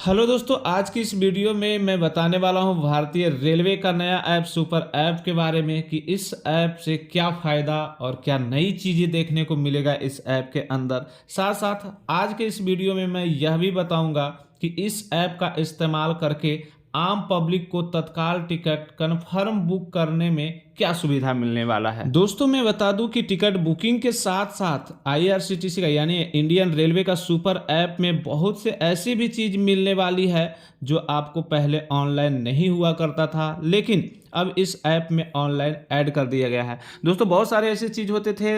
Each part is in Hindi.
हेलो दोस्तों, आज की इस वीडियो में मैं बताने वाला हूं भारतीय रेलवे का नया ऐप सुपर ऐप के बारे में कि इस ऐप से क्या फ़ायदा और क्या नई चीज़ें देखने को मिलेगा इस ऐप के अंदर। साथ साथ आज के इस वीडियो में मैं यह भी बताऊंगा कि इस ऐप का इस्तेमाल करके आम पब्लिक को तत्काल टिकट कंफर्म बुक करने में क्या सुविधा मिलने वाला है। दोस्तों, मैं बता दूं कि टिकट बुकिंग के साथ साथ आईआरसीटीसी का यानी इंडियन रेलवे का सुपर ऐप में बहुत से ऐसी भी चीज मिलने वाली है जो आपको पहले ऑनलाइन नहीं हुआ करता था, लेकिन अब इस ऐप में ऑनलाइन ऐड कर दिया गया है। दोस्तों, बहुत सारे ऐसे चीज़ होते थे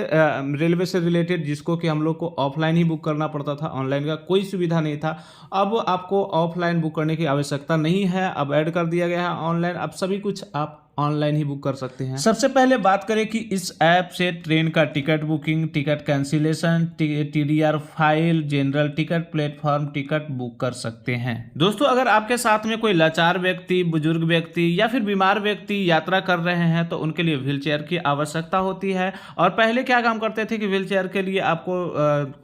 रेलवे से रिलेटेड जिसको कि हम लोग को ऑफलाइन ही बुक करना पड़ता था, ऑनलाइन का कोई सुविधा नहीं था। अब आपको ऑफलाइन बुक करने की आवश्यकता नहीं है, अब ऐड कर दिया गया है ऑनलाइन। अब सभी कुछ आप ऑनलाइन ही बुक कर सकते हैं। सबसे पहले बात करें कि इस ऐप से ट्रेन का ticket booking, ticket cancellation, TDR file, general ticket, platform ticket book कर सकते हैं। दोस्तों, अगर आपके साथ में कोई लाचार व्यक्ति, बुजुर्ग व्यक्ति या फिर बीमार व्यक्ति यात्रा कर रहे हैं तो उनके लिए व्हील चेयर की आवश्यकता होती है। और पहले क्या काम करते थे कि व्हील चेयर के लिए आपको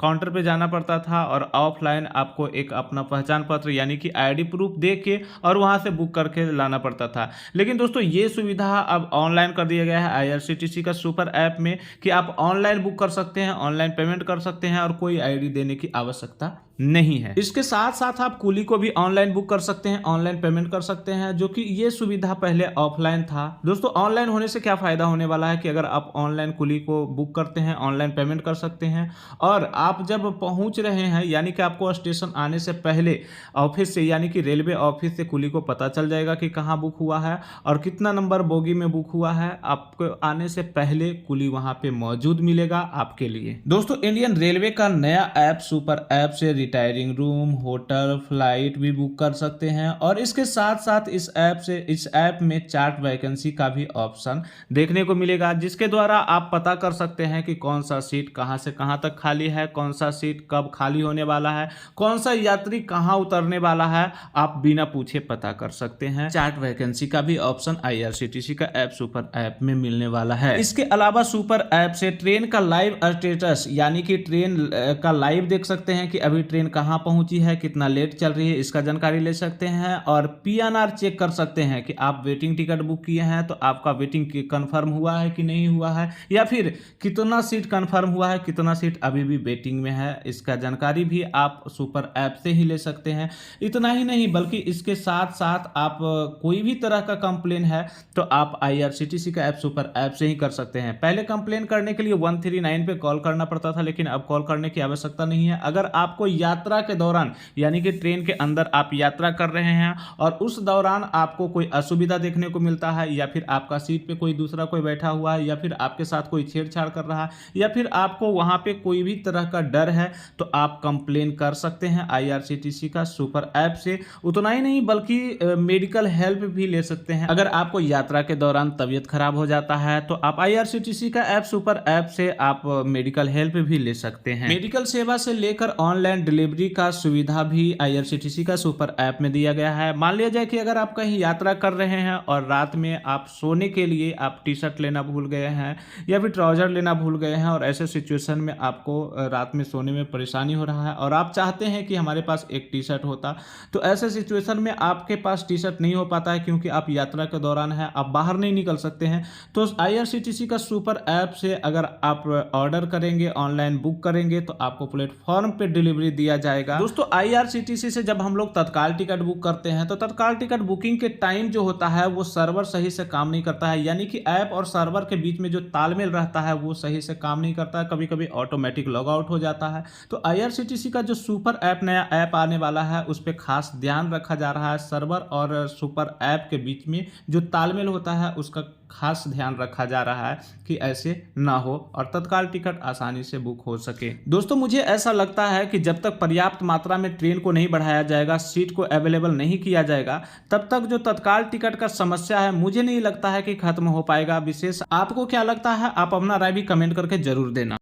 काउंटर पे जाना पड़ता था और ऑफलाइन आपको एक अपना पहचान पत्र यानी कि आईडी प्रूफ दे के और वहां से बुक करके लाना पड़ता था। लेकिन दोस्तों, ये सुविधा अब ऑनलाइन कर दिया गया है आईआरसीटीसी का सुपर ऐप में कि आप ऑनलाइन बुक कर सकते हैं, ऑनलाइन पेमेंट कर सकते हैं और कोई आईडी देने की आवश्यकता नहीं है। इसके साथ साथ आप कुली को भी ऑनलाइन बुक कर सकते हैं, ऑनलाइन पेमेंट कर सकते हैं, जो कि ये सुविधा पहले ऑफलाइन था। दोस्तों, ऑनलाइन होने से क्या फायदा होने वाला है कि अगर आप ऑनलाइन कुली को बुक करते हैं, ऑनलाइन पेमेंट कर सकते हैं और आप जब पहुंच रहे हैं यानी कि आपको स्टेशन आने से पहले ऑफिस से यानी कि रेलवे ऑफिस से कुली को पता चल जाएगा कि कहाँ बुक हुआ है और कितना नंबर बोगी में बुक हुआ है। आपको आने से पहले कुली वहां पे मौजूद मिलेगा आपके लिए। दोस्तों, इंडियन रेलवे का नया ऐप सुपर ऐप से रिटायरिंग रूम, होटल, फ्लाइट भी बुक कर सकते हैं और इसके साथ साथ इस ऐप में चार्ट वैकेंसी का भी ऑप्शन देखने को मिलेगा, जिसके द्वारा आप पता कर सकते हैं कि कौन सा सीट कहां से कहां तक खाली है, कौन सा सीट कब खाली होने वाला है, कौन सा यात्री कहां उतरने वाला है। आप बिना पूछे पता कर सकते हैं। चार्ट वैकेंसी का भी ऑप्शन आईआरसीटीसी का ऐप सुपर ऐप में मिलने वाला है। इसके अलावा सुपर ऐप से ट्रेन का लाइव स्टेटस यानी कि ट्रेन का लाइव देख सकते हैं कि अभी ट्रेन कहां पहुंची है, कितना लेट चल रही है, इसका जानकारी ले सकते हैं और पीएनआर चेक कर सकते हैं कि आप वेटिंग टिकट बुक किए हैं तो आपका वेटिंग कंफर्म हुआ है कि नहीं हुआ है, या फिर कितना सीट कंफर्म हुआ है, कितना सीट अभी भी वेटिंग में है। इसका जानकारी भी आप सुपर ऐप से ही ले सकते हैं। इतना ही नहीं बल्कि इसके साथ साथ आप कोई भी तरह का कंप्लेन है तो आप आईआरसीटीसी का ऐप सुपर ऐप से ही कर सकते हैं। पहले कंप्लेन करने के लिए 139 पे कॉल करना पड़ता था, लेकिन अब कॉल करने की आवश्यकता नहीं है। अगर आपको यात्रा के दौरान यानी कि ट्रेन के अंदर आप यात्रा कर रहे हैं और उस दौरान आपको कोई असुविधा देखने को मिलता है या फिर आपका सीट पे कोई दूसरा कोई बैठा हुआ है या फिर आपके साथ कोई छेड़छाड़ कर रहा है या फिर आपको वहां पे कोई भी तरह का डर है तो आप कंप्लेन कर सकते हैं आईआरसीटीसी का सुपर ऐप से। उतना ही नहीं बल्कि मेडिकल हेल्प भी ले सकते हैं। अगर आपको यात्रा के दौरान तबीयत खराब हो जाता है तो आप आईआरसीटीसी का ऐप सुपर ऐप से आप मेडिकल हेल्प भी ले सकते हैं। मेडिकल सेवा से लेकर ऑनलाइन डिलीवरी का सुविधा भी आईआरसीटीसी का सुपर ऐप में दिया गया है। मान लिया जाए कि अगर आप कहीं यात्रा कर रहे हैं और रात में आप सोने के लिए आप टी शर्ट लेना भूल गए हैं या फिर ट्राउजर लेना भूल गए हैं और ऐसे सिचुएशन में आपको रात में सोने में परेशानी हो रहा है और आप चाहते हैं कि हमारे पास एक टी शर्ट होता, तो ऐसे सिचुएशन में आपके पास टी शर्ट नहीं हो पाता है क्योंकि आप यात्रा के दौरान है, आप बाहर नहीं निकल सकते हैं। तो आईआरसीटीसी का सुपर ऐप से अगर आप ऑर्डर करेंगे, ऑनलाइन बुक करेंगे तो आपको प्लेटफॉर्म पे डिलीवरी दिया जाएगा। दोस्तों, आईआरसीटीसी से जब हम लोग तत्काल टिकट बुक करते हैं तो तत्काल टिकट बुकिंग के टाइम जो होता है वो सर्वर सही से काम नहीं करता है, यानी कि ऐप और सर्वर के बीच में जो तालमेल रहता है वो सही से काम नहीं करता है, कभी कभी ऑटोमेटिक लॉग आउट हो जाता है। तो आईआरसीटीसी का जो सुपर ऐप नया ऐप आने वाला है उस पर खास ध्यान रखा जा रहा है। सर्वर और सुपर ऐप के बीच में जो तालमेल होता है उसका खास ध्यान रखा जा रहा है कि ऐसे ना हो और तत्काल टिकट आसानी से बुक हो सके। दोस्तों, मुझे ऐसा लगता है कि जब तक पर्याप्त मात्रा में ट्रेन को नहीं बढ़ाया जाएगा, सीट को अवेलेबल नहीं किया जाएगा, तब तक जो तत्काल टिकट का समस्या है मुझे नहीं लगता है कि खत्म हो पाएगा। विशेष आपको क्या लगता है, आप अपना राय भी कमेंट करके जरूर देना।